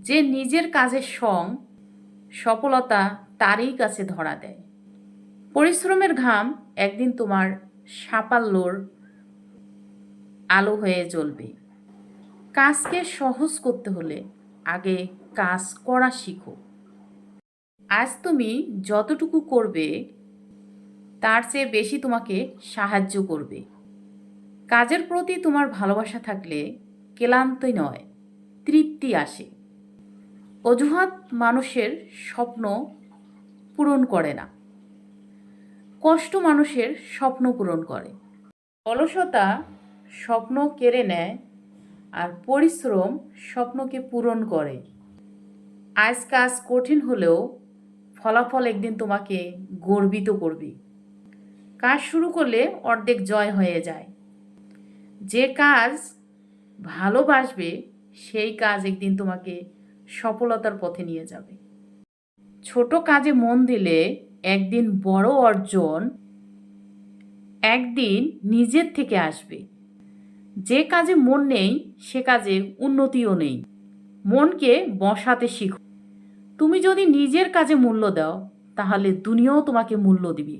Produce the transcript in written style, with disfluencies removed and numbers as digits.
যে নিজের কাজের সং সফলতা তারই কাছে ধরা দেয়। পরিশ্রমের ঘাম একদিন তোমার সাফল্যর আলো হয়ে জ্বলবে। কাজকে সহজ করতে হলে আগে কাজ করা শিখো। আজ তুমি যতটুকু করবে তার চেয়ে বেশি তোমাকে সাহায্য করবে। কাজের প্রতি তোমার ভালোবাসা থাকলে ক্লান্তি নয়, তৃপ্তি আসে। অজুহাত মানুষের স্বপ্ন পূরণ করে না, কষ্ট মানুষের স্বপ্ন পূরণ করে। অলসতা স্বপ্ন কেড়ে নেয়, আর পরিশ্রম স্বপ্নকে পূরণ করে। আজ কাজ কঠিন হলেও ফলাফল একদিন তোমাকে গর্বিত করবে। কাজ শুরু করলে অর্ধেক জয় হয়ে যায়। যে কাজ ভালোবাসবে সেই কাজ একদিন তোমাকে সফলতার পথে নিয়ে যাবে। ছোট কাজে মন দিলে একদিন বড় অর্জন একদিন নিজের থেকে আসবে। যে কাজে মন নেই সে কাজে উন্নতিও নেই। মনকে বসাতে শিখো। তুমি যদি নিজের কাজে মূল্য দাও তাহলে দুনিয়াও তোমাকে মূল্য দিবে।